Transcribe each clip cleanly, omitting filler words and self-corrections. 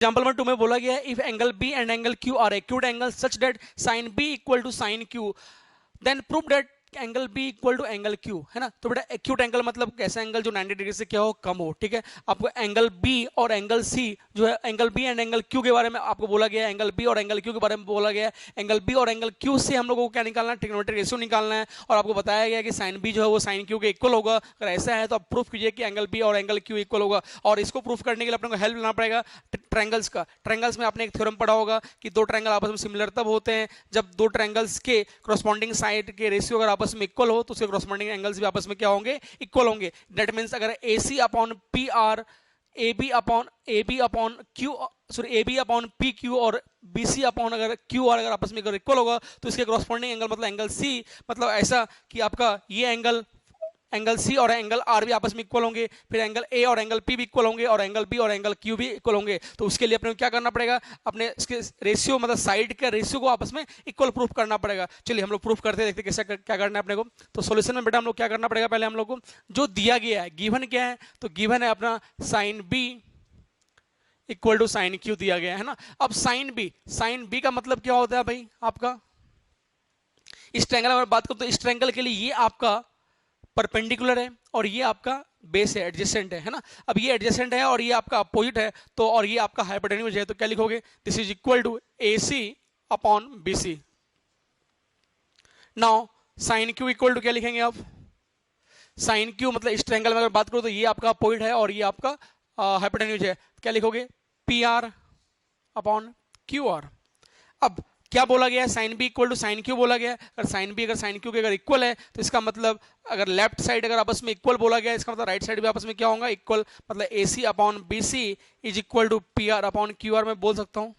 Example number 2 में बोला गया है if angle B and angle Q are acute angle such that sine B equal to sine Q then prove that angle B equal to angle Q, है ना। तो बेटा acute angle मतलब कैसा एंगल जो 90 डिग्री से क्या हो, कम हो, ठीक है। आपको एंगल बी और एंगल सी जो है, angle B and angle Q के बारे में आपको बोला गया है, एंगल बी और एंगल क्यू के बारे में बोला गया है। एंगल बी और एंगल क्यू से हम लोगों को क्या निकालना है, ट्रिग्नोमेट्रिक रेशियो निकालना है। और आपको बताया गया कि साइन बी जो है वो साइन क्यू के इक्वल होगा। अगर ऐसा है तो आप प्रूफ कीजिए कि एंगल बी और एंगल क्यू इक्वल होगा। और इसको प्रूफ करने के लिए अपने को हेल्प लेना पड़ेगा ट्रायंगल्स का। ट्रायंगल्स में आपने एक थ्योरम पढ़ा होगा कि दो ट्रायंगल आपस में सिमिलर तब होते हैं जब दो ट्रायंगल्स के करस्पॉन्डिंग साइड के रेशियो अगर आपस में इक्वल हो तो उसके करस्पॉन्डिंग एंगल्स भी आपस में क्या होंगे, इक्वल होंगे। दैट मींस अगर AC upon PR AB upon Q, sorry AB upon PQ और BC अपॉन अगर QR अगर आपस में इक्वल होगा तो इसके करस्पॉन्डिंग एंगल मतलब एंगल C, मतलब ऐसा कि आपका ये एंगल सी और एंगल आर भी आपस में इक्वल होंगे, फिर एंगल ए और एंगल पी भी इक्वल होंगे और एंगल बी और एंगल क्यू भी इक्वल होंगे। तो उसके लिए अपने को क्या करना पड़ेगा, अपने इसके रेशियो मतलब साइड के रेशियो को आपस में इक्वल प्रूफ करना पड़ेगा। चलिए हम लोग प्रूफ करते देखते कैसे क्या करना है अपने को। तो सॉल्यूशन में बेटा हम लोग क्या करना पड़ेगा, पहले हम लोग को जो दिया गया है गिवन क्या है, तो गिवन है अपना sine B equal to sine Q दिया गया है ना। अब साइन बी का मतलब क्या होता है भाई आपका, इस ट्रायंगल अगर बात करो तो इस ट्रायंगल के लिए ये आपका परपेंडिकुलर है और ये आपका बेस है, एडजेसेंट है ना। अब ये एडजेसेंट है और ये आपका अपोजिट है, तो और ये आपका हाइपोटेन्यूज है, तो क्या लिखोगे, this is equal to AC upon BC। Now sine Q equal to क्या लिखेंगे आप, साइन क्यू मतलब इस ट्रायंगल में अगर बात करो तो ये आपका अपोजिट है और ये आपका हाइपोटेन्यूज है, क्या लिखोगे, PR अपॉन QR। अब क्या बोला गया है, sine B equal to sine Q बोला गया है। अगर साइन क्यू के अगर इक्वल है तो इसका मतलब अगर लेफ्ट साइड अगर आपस में इक्वल बोला गया है, इसका मतलब राइट साइड भी आपस में क्या होगा, इक्वल। मतलब AC upon BC is equal to PR upon QR मैं बोल सकता हूं।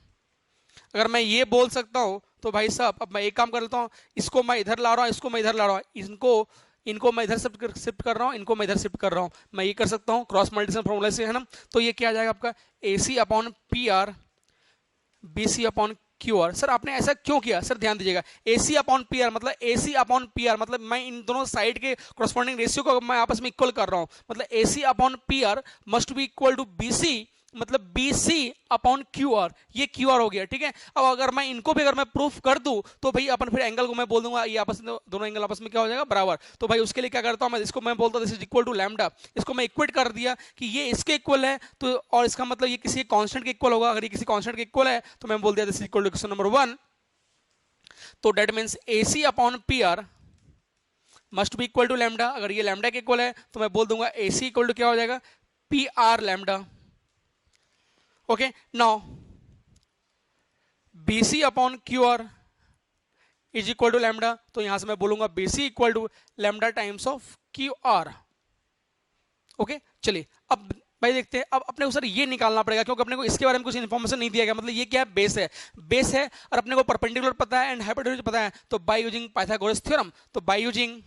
अगर मैं ये बोल सकता हूं तो भाई साहब अब मैं एक काम कर लेता हूं, इसको मैं इधर ला रहा हूं, इसको मैं इधर ला रहा हूं, इनको मैं इधर शिफ्ट कर रहा हूं, इनको मैं इधर शिफ्ट कर रहा हूं, मैं ये कर सकता हूं क्रॉस मल्टीप्लिकेशन फॉर्मूला से, है ना। तो ये क्या आ जाएगा आपका AC upon PR BC upon QR। Sir आपने ऐसा क्यों किया, सर ध्यान दीजिएगा, AC अपॉन PR मतलब AC अपॉन PR मतलब मैं इन दोनों साइड के कॉरस्पॉन्डिंग रेशियो को मैं आपस में इक्वल कर रहा हूं, मतलब AC upon PR must be equal to BC मतलब BC अपॉन QR, ये QR हो गया, ठीक है। अब अगर मैं इनको भी अगर मैं प्रूफ कर दूं तो भाई अपन फिर एंगल को मैं बोल दूंगा ये आपस में दोनों एंगल आपस में क्या हो जाएगा, बराबर। तो भाई उसके लिए क्या करता हूं मैं, इसको मैं बोलता हूं this is equal to lambda, इसको मैं इक्वेट कर दिया कि ये इसके इक्वल है, तो और इसका मतलब ये किसी कांस्टेंट के इक्वल होगा। अगर ये किसी कांस्टेंट के इक्वल है तो मैं बोल दिया this is equal to question number 1। तो that means AC upon PR must be equal to lambda. अगर ये लैम्डा के इक्वल है तो मैं बोल दूंगा AC इक्वल टू क्या हो जाएगा, PR lambda. Okay, now BC upon QR is equal to lambda, तो यहां से मैं बोलूंगा BC equal to lambda times of QR। Okay, चलिए अब भाई देखते हैं, अब अपने को सर ये निकालना पड़ेगा क्योंकि अपने को इसके बारे में कुछ इन्फॉर्मेशन नहीं दिया गया। मतलब ये क्या है, बेस है और अपने को परपेंडिकुलर पता है एंड हाइपोटेन्यूज पता है। तो बाय यूजिंग पाइथागोरस थ्योरम, तो बाय यूजिंग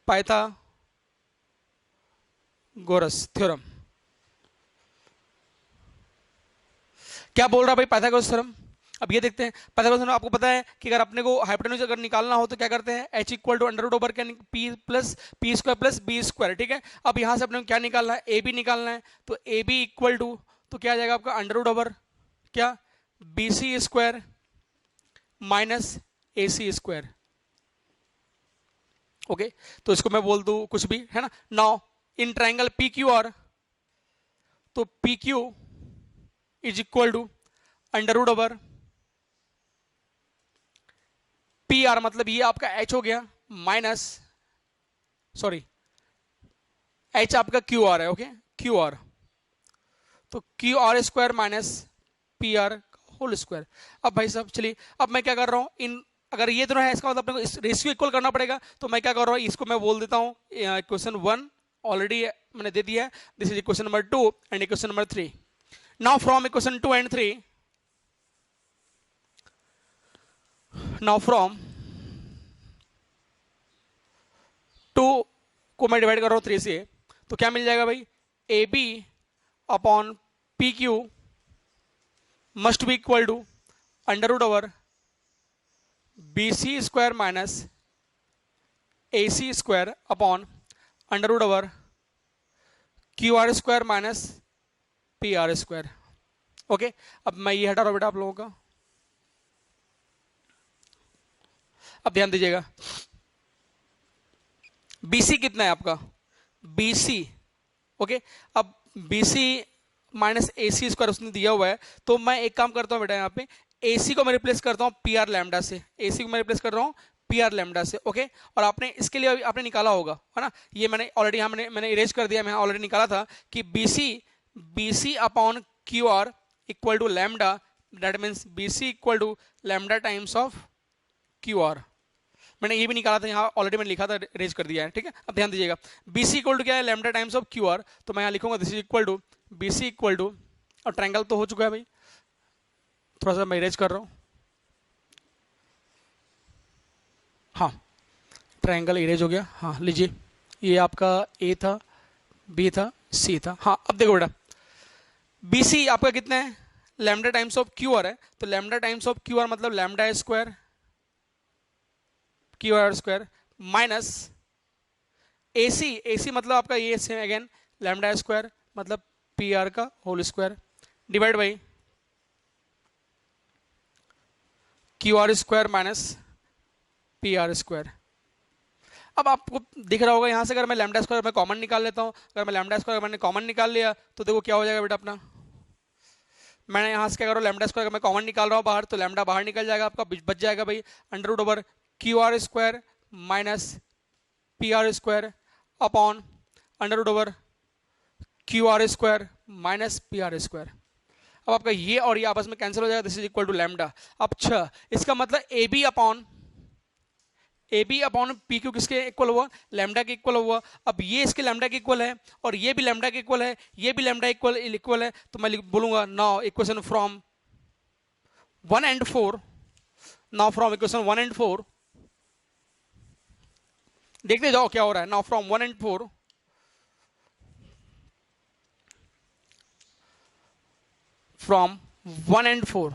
पाइथागोरस थ्योरम, क्या बोल रहा है भाई पाइथागोरस थ्योरम। अब ये देखते हैं पाइथागोरस थ्योरम, आपको पता है कि अगर अपने को हाइपोटेन्यूज अगर निकालना हो तो क्या करते हैं, H equal to under root over P plus P square plus B square, ठीक है। अब यहां से अपने को क्या निकालना है, AB निकालना है, तो AB इक्वल टू तो क्या आ जाएगा आपका अंडर रूट ओवर क्या BC square minus AC square. Okay, तो इसको मैं बोल दूं कुछ भी, है ना। नाउ इन ट्राइंगल PQR, तो PQ is equal to under root over PR मतलब ये आपका H हो गया माइनस, सॉरी H आपका QR है, ओके QR, तो QR square minus PR whole square. अब भाई साहब चलिए, अब मैं क्या कर रहा हूं, इन अगर ये दोनों है इसका मतलब अपने को इस रेशियो इक्वल करना पड़ेगा। तो मैं क्या कर रहा हूं, इसको मैं बोल देता हूं क्वेश्चन 1 ऑलरेडी मैंने दे दिया है, this is equation number 2 and equation number 3। Now from equation 2 and 3, now from 2 को मैं डिवाइड कर रहा हूं 3 से, तो क्या मिल जाएगा भाई, AB upon PQ must be equal to under root over BC square minus AC square upon under root over Q R square minus P R square. Okay, अब मैं ये हटा रहा हूं बेटा आप लोगों का। अब ध्यान दीजिएगा, बीसी कितना है आपका, बीसी। ओके, अब बीसी माइनस ए सी स्क्वायर उसने दिया हुआ है, तो मैं एक काम करता हूं बेटा, यहाँ पे ए सी को मैं रिप्लेस करता हूं पी आर लैम्डा से, ए सी को मैं रिप्लेस कर रहा हूं पी आर लैम्डा से। ओके, और आपने इसके लिए आपने निकाला होगा, है ना, ये मैंने ऑलरेडी यहाँ मैंने इरेज कर दिया, मैं ऑलरेडी निकाला था कि BC BC upon Q R equal to lambda, that means BC equal to lambda times of Q R. मैंने ये भी निकाला था यहाँ ऑलरेडी, मैंने लिखा था, रेज कर दिया है, ठीक है। अब ध्यान दीजिएगा, बीसी इक्वल टू क्या है, lambda times of Q R, तो मैं यहाँ लिखूंगा this is equal to BC equal to, और ट्रायंगल तो हो चुका है भाई, थोड़ा सा मैं रेज कर रहा हूँ, हाँ ट्रायंगल इरेज हो गया। हाँ लीजिए, ये आपका ए था, बी था, सी था। हाँ अब देखो बेटा, बीसी आपका कितना है, lambda times of Q R है, तो lambda times of Q R मतलब lambda square Q R square minus AC, AC मतलब आपका ये सेम अगेन लैम्डा स्क्वायर मतलब पी आर का whole square divide by Q R square minus P R square. अब आपको दिख रहा होगा यहाँ से, अगर मैं लैम्डा स्क्वायर मैं कॉमन निकाल लेता हूँ, अगर मैं लैम्डा स्क्वायर मैंने कॉमन निकाल लिया तो देखो क्या हो जाएगा बेटा अपना, मैंने यहाँ से क्या करो, लैम्डा स्क्वायर मैं कॉमन निकाल रहा हूँ बाहर, तो लैम्डा बाहर निकल जाएगा आपका, बच जाएगा भाई under root over Q R square minus P R square upon under root over Q R square minus P R square. अब आपका ये और ये आपस में कैंसिल हो जाएगा, this is equal to lambda. अब अच्छा, इसका मतलब A B upon P Q किसके इक्वल हुआ, लैम्डा के इक्वल हुआ। अब ये इसके लैम्डा के इक्वल है और ये भी लैम्डा के इक्वल है, ये भी लैम्डा इक्वल है, तो मैं बोलूंगा now equation from 1 and 4, now from equation 1 and 4 देखते जाओ क्या हो रहा है। Now from 1 and 4, from 1 and 4,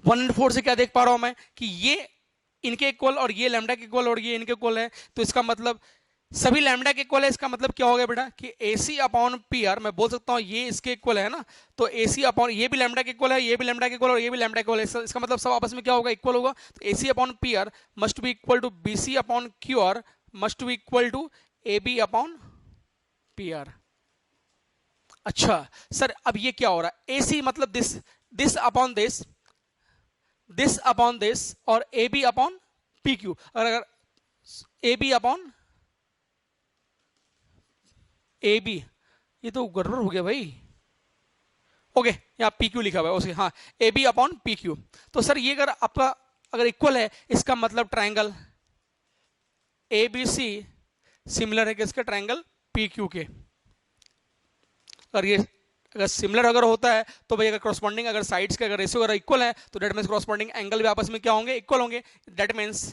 1 and 4 से क्या देख पा रहा हूं मैं कि ये इनके इक्वल और ये लैम्डा के इक्वल और ये इनके इक्वल है, तो इसका मतलब सभी लैम्डा के इक्वल है, इसका मतलब क्या हो गया बेटा कि AC अपॉन पी आर, मैं बोल सकता हूं ये इसके इक्वल है ना, तो AC अपॉन ये भी लैम्डा के इक्वल है, ये भी लैम्डा के इक्वल और ये भी लैम्डा के इक्वल है, इसका मतलब सब आपस में क्या होगा, इक्वल होगा। तो AC upon P R must be equal to BC upon Q R must be equal to AB upon P R. अच्छा सर, अब ये क्या हो रहा है, AC मतलब this upon this upon this और A B upon P Q, अगर A B upon A B, ये तो गड़बड़ हो गया भाई। ओके, यहाँ पी क्यू लिखा हुआ है उसे, हाँ A B upon P Q. तो सर ये अगर आपका अगर इक्वल है, इसका मतलब triangle A B C similar है किसके, ट्रायंगल पी क्यू के। और ये अगर सिमिलर अगर होता है तो भाई अगर करस्पॉन्डिंग अगर साइड्स के अगर रेशियो अगर इक्वल है तो दैट मीन्स करस्पॉन्डिंग एंगल भी आपस में क्या होंगे, इक्वल होंगे, that means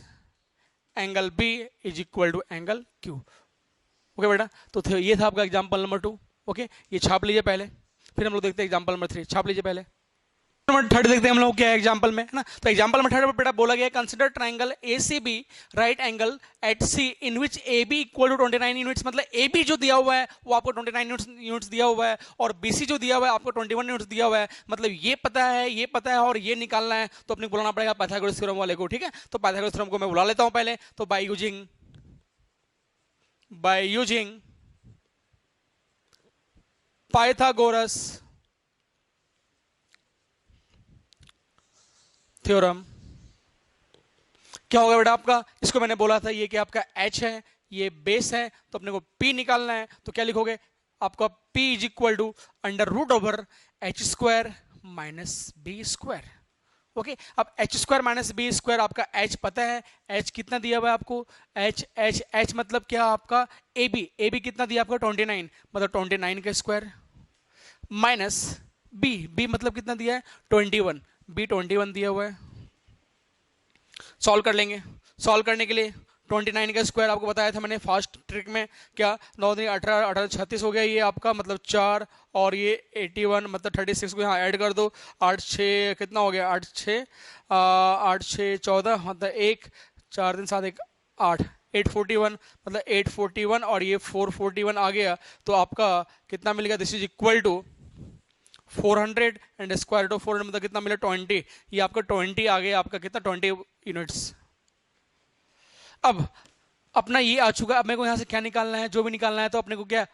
angle B is equal to angle Q. Okay बेटा, तो ये था आपका एग्जांपल नंबर 2। ओके, ये छाप लीजिए पहले, फिर हम लोग देखते हैं एग्जांपल नंबर 3, छाप लीजिए पहले। नंबर 3 देखते हैं हम लोग क्या है एग्जांपल में, है ना। तो एग्जांपल नंबर 3 में बेटा बोला गया consider triangle ACB right angle at C in which AB equal to 29 units, मतलब AB जो दिया हुआ है वो आपको 29 यूनिट्स दिया हुआ है और BC जो दिया हुआ है आपको 21 यूनिट्स दिया हुआ है, मतलब ये पता है और ये निकालना है, तो अपने बुलाना पड़ेगा पाइथागोरस थ्योरम वाले को, ठीक है। तो पाइथागोरस थ्योरम को मैं बुला लेता हूं पहले, तो बाय यूजिंग पाइथागोरस थ्योरम क्या होगा बेटा आपका, इसको मैंने बोला था ये कि आपका H है, ये बेस है, तो अपने को P निकालना है, तो क्या लिखोगे आपका P is equal to under root over H square minus B square. Okay, अब H square minus B square आपका H पता है, H कितना दिया हुआ है आपको, H मतलब क्या आपका AB कितना दिया आपका 29, मतलब 29 का स्क्वायर माइनस B मतलब कितना दिया है 21, B 21 दिया हुआ है। सॉल्व कर लेंगे, सॉल्व करने के लिए 29 का स्क्वायर आपको बताया था मैंने फास्ट ट्रिक में, क्या 9 दिन 18 18 36 हो गया ये आपका, मतलब 4 और ये 81 मतलब 36 को यहाँ ऐड कर दो, 8 6 कितना हो गया, 8 6 14 मतलब 1 4 दिन 7 1 8 841 मतलब 841 और ये 441 आ गया, तो आपका कितना मिलेगा, this is equal to 400 and square root of 400 मतलब कितना मिला 20, ये आपका 20 आ गया, आपका कितना 20 यूनिट्स। अब अपना ये आ चुका, अब मेरे को यहाँ से क्या निकालना है, जो भी निकालना है, तो अपने को क्या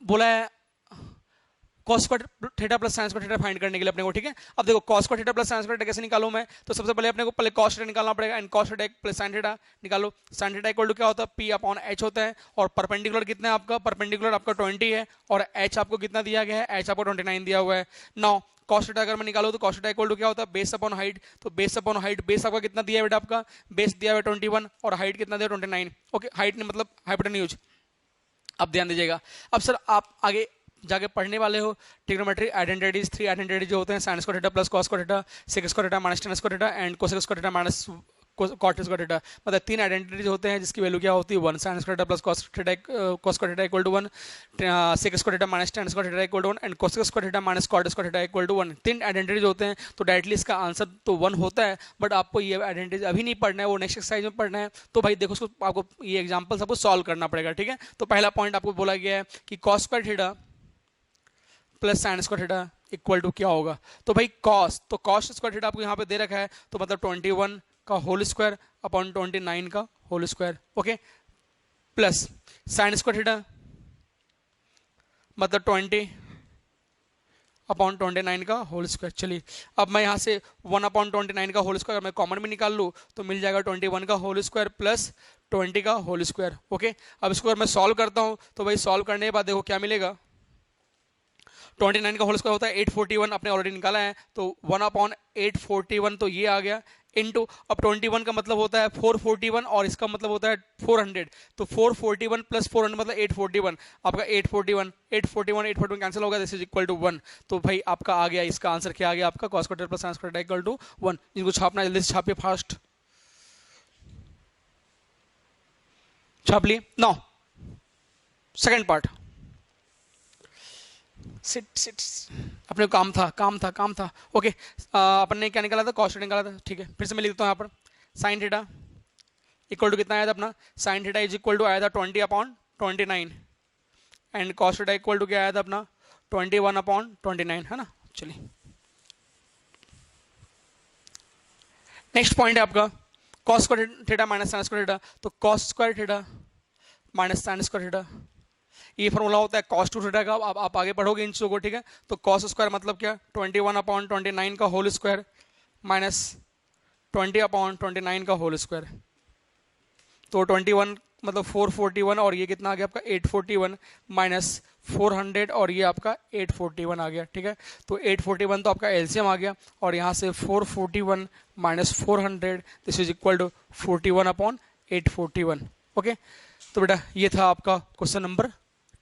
बोला है, cos square theta plus sin square theta find करने के लिए अपने को, ठीक है। अब देखो cos square theta plus sin square theta कैसे निकालूं मैं, तो सबसे पहले अपने को पहले cos थीटा निकालना पड़ेगा and cos theta plus sin theta निकालो। sin थीटा इक्वल टू क्या होता है, p अपॉन h होता है, और परपेंडिकुलर कितना है आपका, परपेंडिकुलर आपका 20 है, और h आपको कितना दिया गया है, h आपको 29 दिया हुआ है। नाउ cos थीटा अगर मैं निकालूं तो cos थीटा इक्वल टू क्या होता है, बेस अपॉन हाइट, तो बेस अपॉन हाइट, बेस आपका कितना दिया है बेटा, आपका बेस दिया हुआ है 21 और हाइट कितना दिया 29, ओके, हाइट ने मतलब हाइपोटेन्यूज। अब ध्यान दीजिएगा, अब सर आप आगे जाके पढ़ने वाले हो ट्रिग्नोमेट्री आइडेंटिटीज, 3 आइडेंटिटीज जो होते हैं, sine square theta plus cos square theta, sec square theta minus tan square theta and cosec square theta minus cot square theta, मतलब 3 आइडेंटिटीज होते हैं जिसकी वैल्यू क्या होती है 1, sine square theta plus cos square theta equal to 1, sec square theta minus tan square theta equal to 1 and cosec square theta minus cot square theta equal to 1। 3 identities होते हैं, तो directly इसका answer तो 1 होता है, but आपको ये identities अभी नहीं पढ़ना है, वो नेक्स्ट एक्सरसाइज में पढ़ना है। तो भाई देखो उसको, आपको ये एग्जाम्पल सबको सॉल्व करना पड़ेगा, ठीक है। तो पहला पॉइंट आपको बोला गया है कि cos square theta plus sine square theta equal to क्या होगा, तो भाई कॉस, तो कॉस स्क्वायर थीटा आपको यहाँ पे दे रखा है, तो मतलब 21 का होल स्क्वायर अपॉन 29 का whole square, okay, plus sine square theta मतलब 20 अपॉन 29 का होल स्क्वायर। चलिए अब मैं यहाँ से 1 अपॉन 29 का होल स्क्वायर मैं कॉमन में निकाल लूँ तो मिल जाएगा 21 का होल स्क्वायर प्लस 20 का होल स्क्वायर, ओके। अब इसको अगर मैं सॉल्व करता हूँ तो भाई सॉल्व करने के बाद देखो क्या मिलेगा, 29 का होल स्क्वायर होता है 841, अपने ऑलरेडी निकाला है, तो 1 अपॉन 841 तो ये आ गया इनटू, अब 21 का मतलब होता है 441 और इसका मतलब होता है 400, तो 441 प्लस 400 मतलब 841, आपका 841 कैंसिल होगा, दिस इज इक्वल टू 1। तो भाई आपका आ गया, इसका आंसर क्या आ गया आपका, cos square plus sin square equal to 1। इनको छापना जल्दी से छापिए, फास्ट छाप लिए। नाउ सेकंड पार्ट, सिट अपने काम था ओके। अपन ने क्या निकाला था, कॉस निकाला था, ठीक है। फिर से मैं लिख देता हूँ यहाँ पर, साइन थीटा इक्वल टू कितना आया था अपना, sine theta is equal to आया था 20 upon 29 and cos theta equal to क्या आया था अपना 21 अपॉन 29, है ना। चलिए नेक्स्ट पॉइंट है आपका cos square theta minus sine square theta, तो cos square theta minus sine square theta, ये फॉर्मूला होता है cos टू थीटा का, आप आगे पढ़ोगे इन चीज़ों को, ठीक है। तो cos स्क्वायर मतलब क्या, 21 अपॉन 29 का होल स्क्वायर माइनस 20 अपॉन 29 का होल स्क्वायर, तो 21 मतलब 441 और ये कितना आ गया आपका 841 माइनस 400 और ये आपका 841 आ गया, ठीक है। तो 841 तो आपका एलसीएम आ गया, और यहाँ से 441 minus 400 this is equal to 41 upon 841, okay. तो बेटा ये था आपका question number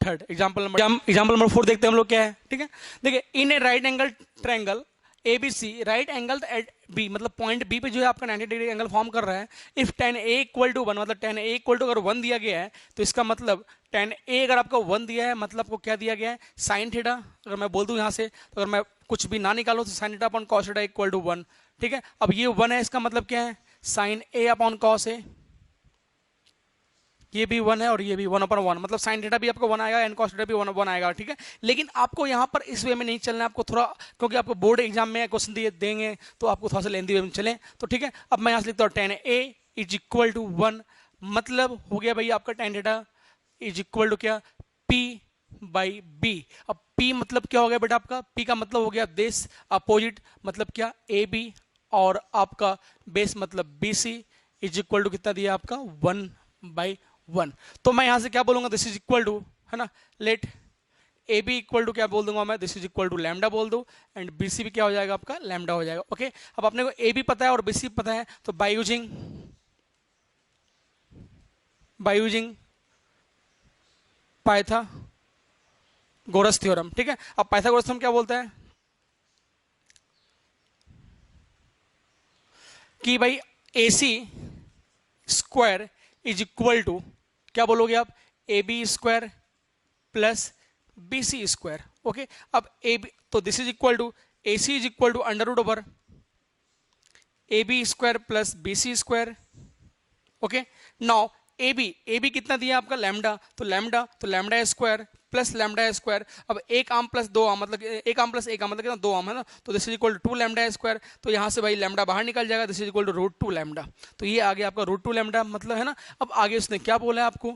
third. Example number 4 देखते हैं हम लोग क्या है, ठीक है। देखिए, in a right angle triangle ABC, right angle at B, मतलब पॉइंट बी पे जो है आपका 90 डिग्री एंगल फॉर्म कर रहा है। If tan A equal to 1, मतलब tan A इक्वल टू अगर 1 दिया गया है तो इसका मतलब tan A अगर आपका 1 दिया है मतलब आपको क्या दिया गया है, साइन थीटा। अगर मैं बोल दूं यहाँ से, तो अगर मैं कुछ भी ना निकालूं तो sine theta upon cos theta equal to 1, ठीक है। अब ये 1 है, इसका मतलब क्या है, sine A upon cos A, ये भी 1 है और ये भी 1 अपॉन 1, मतलब साइन थीटा भी आपको 1 आएगा एंड कॉस थीटा भी 1 आएगा, ठीक है। लेकिन आपको यहाँ पर इस वे में नहीं चलना है, आपको थोड़ा, क्योंकि आपको बोर्ड एग्जाम में क्वेश्चन दिए देंगे तो आपको थोड़ा सा लेंदी वे में चलें, तो ठीक है। अब मैं यहाँ से लिखता हूँ tan A is equal to 1, मतलब हो गया भाई आपका tan theta is equal to क्या, P बाई B। अब P मतलब क्या हो गया बेटा आपका, P का मतलब हो गया दिस, अपोजिट मतलब क्या AB, और आपका बेस मतलब BC इज इक्वल टू कितना दिया आपका 1/1। तो मैं यहां से क्या बोलूंगा, दिस इज इक्वल टू, है ना, let A B equal to क्या बोल दूंगा मैं, this is equal to lambda बोल दो, एंड बी सी भी क्या हो जाएगा आपका लैम्डा हो जाएगा, ओके। अब अपने को ए बी पता है और बी सी पता है, तो बाय यूजिंग पाइथागोरस थ्योरम, ठीक है। अब पाइथागोरस थ्योरम क्या बोलता है कि भाई A C square is equal to, क्या बोलोगे आप, A B square plus B C square, okay. अब ए बी, तो this is equal to A C is equal to under root over A B square plus B C square, okay. Now A B कितना दिया आपका lambda, तो lambda square plus lambda square. अब एक arm plus दो arm मतलब एक arm plus एक आर्म मतलब कितना, दो आर्म है ना, तो this is equal to 2 lambda square. तो यहाँ से भाई लैम्डा बाहर निकल जाएगा, this is equal to root 2 lambda. तो ये आ गया आपका रूट 2 लैम्डा मतलब है ना। अब आगे उसने क्या बोला है आपको,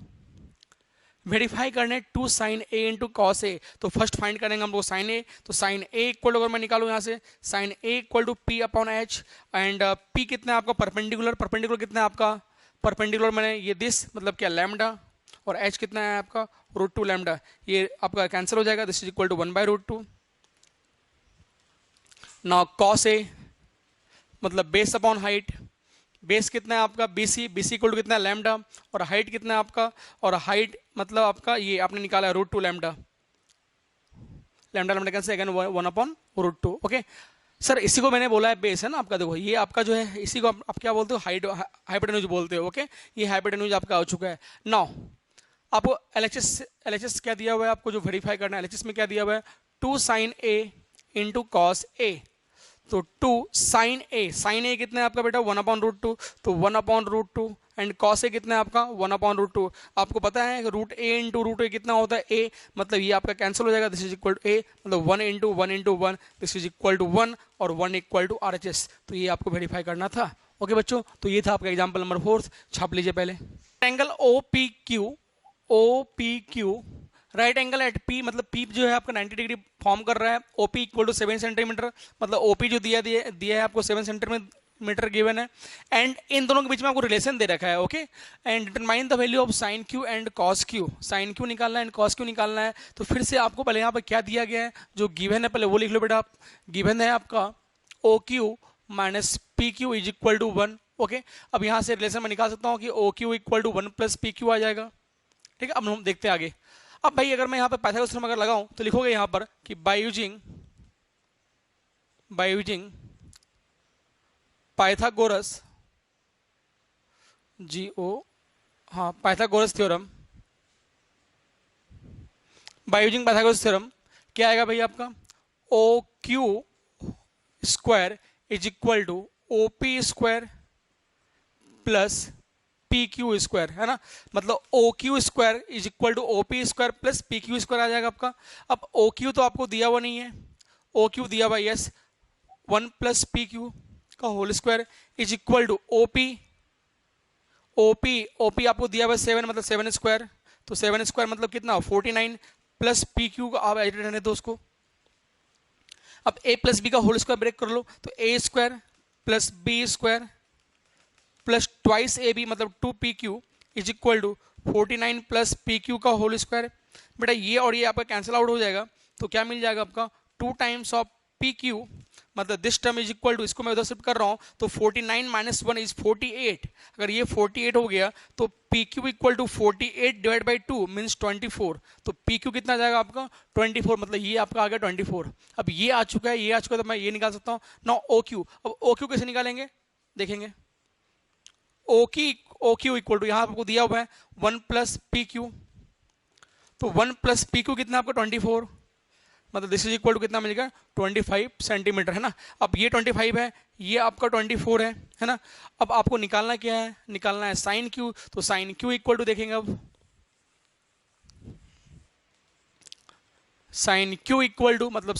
वेरीफाई करने 2 sign A into cos A. तो फर्स्ट फाइंड करेंगे हम लोग साइन ए, तो साइन ए इक्वल टू, अगर मैं निकालूं यहाँ से sine A equal to P upon H, and P कितना है आपका परपेंडिकुलर कितना है आपका परपेंडिकुलर, मैंने ये दिस मतलब क्या लैम्डा, और एच कितना है आपका रूट 2 लैम्डा, ये आपका कैंसिल हो जाएगा, this is equal to 1 by root 2। Now cos A मतलब बेस अपॉन हाइट, बेस कितना है आपका BC इक्वल टू कितना है लैम्डा, और हाइट कितना है आपका, और हाइट मतलब आपका ये आपने निकाला है root 2 lambda, lambda cancel again 1 upon root 2। Okay sir, इसी को मैंने बोला है बेस है ना आपका, देखो ये आपका जो है इसी को आप क्या बोलते हो हाइपोटेन्यूज बोलते हो। ओके ये हाइपोटेन्यूज आपका हो चुका है। नाउ आपको एलएचएस क्या दिया हुआ है, आपको जो वेरीफाई करना है एलएचएस में क्या दिया हुआ है 2 sign A into cos A. तो 2 साइन ए कितना है आपका बेटा 1 अपॉन रूट 2, तो 1 upon root 2, and cos A कितना है आपका 1 अपॉन रूट 2। आपको पता है रूट ए इंटू रूट ए कितना होता है ए, मतलब ये आपका कैंसिल हो जाएगा, this is equal to A मतलब 1 into 1 this is equal to 1, और 1 इक्वल टू RHS। तो ये आपको वेरीफाई करना था। ओके बच्चों, तो ये था आपका एग्जाम्पल नंबर 4, छाप लीजिए पहले। Angle O P Q right angle at P, मतलब पी जो है आपका 90 डिग्री फॉर्म कर रहा है, ओपी इक्वल टू 7 सेंटीमीटर, मतलब ओपी जो दिया है आपको 7 सेंटीमीटर गिवन है, एंड इन दोनों के बीच में आपको रिलेशन दे रखा है। Okay and determine the value of sine Q and cos Q, sine Q निकालना है एंड कॉस क्यू निकालना है। तो फिर से आपको पहले यहाँ पर क्या दिया गया है, जो गिवन है पहले वो लिख लो बेटा आप। गिवन है आपका O Q minus P Q is equal to 1। Okay अब यहाँ से रिलेशन में निकाल सकता हूँ कि O Q equal to 1 plus P Q आ जाएगा। ठीक है, अब हम देखते हैं आगे। अब भाई अगर मैं यहाँ पर पाइथागोरस थ्योरम अगर लगाऊं तो लिखोगे यहाँ पर कि by using Pythagoras Pythagoras theorem, by using Pythagoras theorem क्या आएगा भाई आपका O Q square is equal to O P square plus P Q square, है ना, मतलब O Q square is equal to O P square plus P Q square आ जाएगा आपका। अब ओ क्यू तो आपको दिया हुआ नहीं है, ओ क्यू दिया हुआ यस 1 प्लस पी क्यू का whole square is equal to O P आपको दिया हुआ 7 मतलब 7 स्क्वायर, तो 7 स्क्वायर मतलब कितना 49 प्लस पी क्यू का आप एडिट रहने दो उसको। अब ए प्लस बी का होल स्क्वायर ब्रेक कर लो, तो A square plus B square plus twice A B मतलब 2PQ is equal to 49 plus PQ का होल स्क्वायर। बेटा ये और ये आपका कैंसिल आउट हो जाएगा, तो क्या मिल जाएगा आपका 2 टाइम्स ऑफ PQ मतलब this term is equal to, इसको मैं उधर शिफ्ट कर रहा हूँ तो 49 माइनस 1 इज 48। अगर ये 48 हो गया तो PQ equal to 48 divide by 2 means 24। तो PQ कितना आ जाएगा आपका 24, मतलब ये आपका आ गया 24। अब ये आ चुका है, तो मैं ये निकाल सकता हूँ ना OQ। अब OQ कैसे निकालेंगे देखेंगे, ओ क्यू इक्वल टू यहाँ आपको दिया हुआ है 1 प्लस पी क्यू, तो 1 प्लस पी क्यू कितना आपका 24, मतलब दिस इज इक्वल टू कितना मिलेगा 25 सेंटीमीटर, है ना। अब ये 25 है, ये आपका 24 है ना। अब आपको निकालना क्या है, निकालना है साइन क्यू, तो साइन क्यू इक्वल टू देखेंगे अब साइन क्यू इक्वल टू मतलब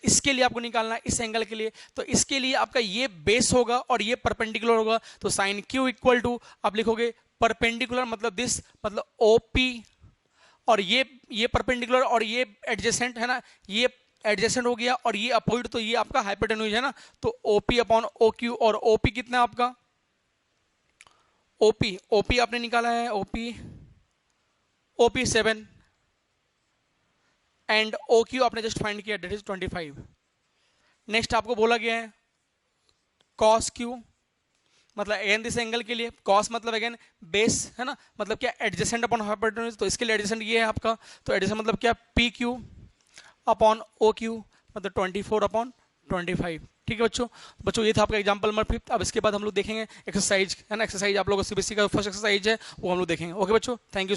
इसके लिए आपको निकालना है इस एंगल के लिए, तो इसके लिए आपका ये बेस होगा और ये परपेंडिकुलर होगा। तो साइन क्यू इक्वल टू आप लिखोगे परपेंडिकुलर मतलब दिस मतलब ओपी, और ये परपेंडिकुलर और ये एडजेसेंट है ना, ये एडजेसेंट हो गया और ये अपोजिट, तो ये आपका हाइपोटेन्यूज है ना। तो ओपी अपॉन ओ क्यू, और ओपी कितना आपका ओपी आपने निकाला है ओपी 7 एंड ओ क्यू आपने जस्ट फाइंड किया डेट इज 25। नेक्स्ट आपको बोला गया है कॉस क्यू, मतलब अगेन दिस एंगल के लिए कॉस मतलब अगेन बेस है ना, मतलब क्या एडजेसेंट अपॉन हाइपोटेन्यूज, तो इसके लिए एडजेसेंट ये है आपका, तो एडजेसेंट मतलब क्या P Q upon O Q मतलब 24 अपॉन 25। ठीक है बच्चों ये था आपका एग्जाम्पल नंबर 5। अब इसके बाद हम लोग देखेंगे एक्सरसाइज, है ना, एक्सरसाइज आप लोगों को सीबीएसई का फर्स्ट एक्सरसाइज है वो हम लोग देखेंगे। ओके बच्चों, थैंक यू।